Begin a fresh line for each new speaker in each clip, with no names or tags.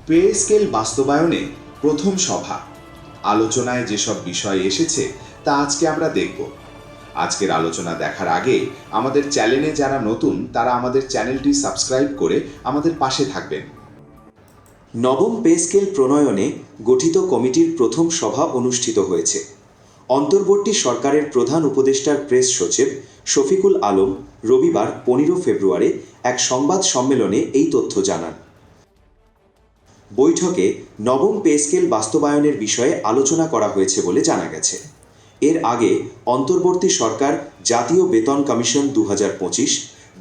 Pay scale বাস্তবায়নে প্রথম সভা আলোচনায় যেসব বিষয় এসেছে তা আজকে আমরা দেখব। আজকের আলোচনা দেখার আগে আমাদের চ্যানেলে যারা নতুন তারা আমাদের চ্যানেলটি সাবস্ক্রাইব করে আমাদের পাশে থাকবেন।
নবম পে স্কেল প্রণয়নে গঠিত কমিটির প্রথম সভা অনুষ্ঠিত হয়েছে। অন্তর্বর্তী সরকারের প্রধান উপদেষ্টার প্রেস সচিব শফিকুল আলম রবিবার 15 ফেব্রুয়ারি এক সংবাদ সম্মেলনে এই তথ্য জানান। বৈঠকে নবম পে স্কেল বাস্তবায়নের বিষয়ে আলোচনা করা হয়েছে বলে জানা গেছে। এর আগে অন্তর্বর্তী সরকার জাতীয় বেতন commission 2025,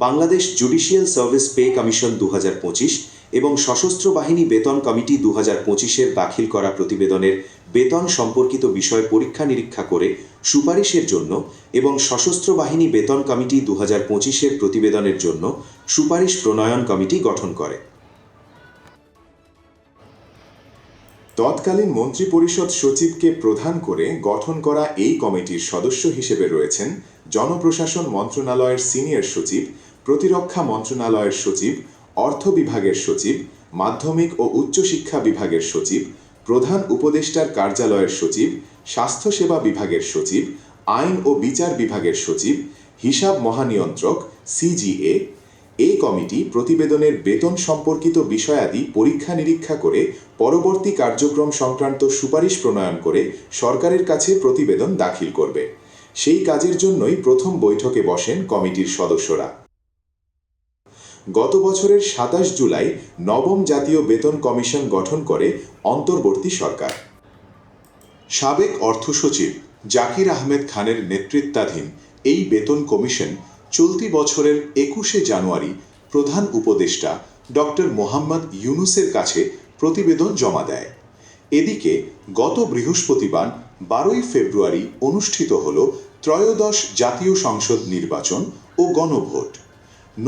Bangladesh judicial service pay commission 2025 এবং সশস্ত্র বাহিনী বেতন কমিটি 2025-এর দাখিল করা প্রতিবেদনের বেতন সম্পর্কিত বিষয় পরীক্ষা নিরীক্ষা করে সুপারিশের জন্য এবং সশস্ত্র বাহিনী বেতন কমিটি 2025-এর প্রতিবেদনের জন্য সুপারিশ প্রণয়ন কমিটি গঠন করে।
তৎকালীন মন্ত্রিপরিষদ সচিবকে প্রধান করে গঠন করা এই কমিটির সদস্য হিসেবে রয়েছেন জনপ্রশাসন মন্ত্রণালয়ের সিনিয়র সচিব, প্রতিরক্ষা মন্ত্রণালয়ের সচিব, অর্থ বিভাগের সচিব, মাধ্যমিক ও উচ্চশিক্ষা বিভাগের সচিব, প্রধান উপদেষ্টার কার্যালয়ের সচিব, স্বাস্থ্যসেবা বিভাগের সচিব, আইন ও বিচার বিভাগের সচিব, হিসাব মহানিয়ন্ত্রক সিজিএ। এই কমিটি প্রতিবেদনের বেতন সম্পর্কিত বিষয়াদি পরীক্ষা নিরীক্ষা করে পরবর্তী কার্যক্রম সংক্রান্ত সুপারিশ প্রণয়ন করে সরকারের কাছে প্রতিবেদন দাখিল করবে। সেই কাজের জন্যই প্রথম বৈঠকে বসেন কমিটির সদস্যরা। গত বছরের 27 জুলাই নবম জাতীয় বেতন কমিশন গঠন করে অন্তর্বর্তী সরকার। সাবেক অর্থ সচিব জাকির আহমেদ খানের নেতৃত্বাধীন এই বেতন কমিশন চলতি বছরের 21শে জানুয়ারি প্রধান উপদেষ্টা ডক্টর মোহাম্মদ ইউনুসের কাছে প্রতিবেদন জমা দেয়। এদিকে গত বৃহস্পতিবার 12 ফেব্রুয়ারি অনুষ্ঠিত হল ত্রয়োদশ জাতীয় সংসদ নির্বাচন ও গণভোট।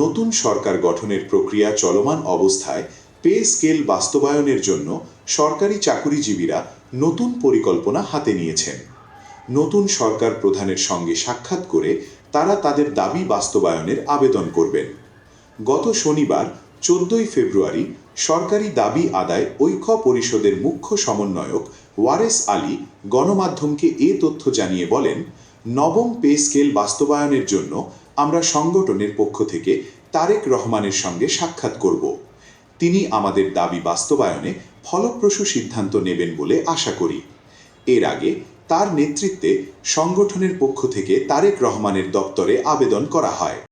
নতুন সরকার গঠনের প্রক্রিয়া চলমান অবস্থায় পে স্কেল বাস্তবায়নের জন্য সরকারি চাকুরিজীবীরা নতুন পরিকল্পনা হাতে নিয়েছেন। নতুন সরকার প্রধানের সঙ্গে সাক্ষাৎ করে তারা তাদের দাবি বাস্তবায়নের আবেদন করবেন। গত শনিবার 14 ফেব্রুয়ারি সরকারি দাবি আদায় ঐক্য পরিষদের মুখ্য সমন্বয়ক ওয়ারেস আলী গণমাধ্যমকে এ তথ্য জানিয়ে বলেন, নবম পে স্কেল বাস্তবায়নের জন্য আমরা সংগঠনের পক্ষ থেকে তারেক রহমানের সঙ্গে সাক্ষাৎ করব। তিনি আমাদের দাবি বাস্তবায়নে ফলপ্রসূ সিদ্ধান্ত নেবেন বলে আশা করি। এর আগে তার নেতৃত্বে সংগঠনের পক্ষ থেকে তারেক রহমানের দপ্তরে আবেদন করা হয়।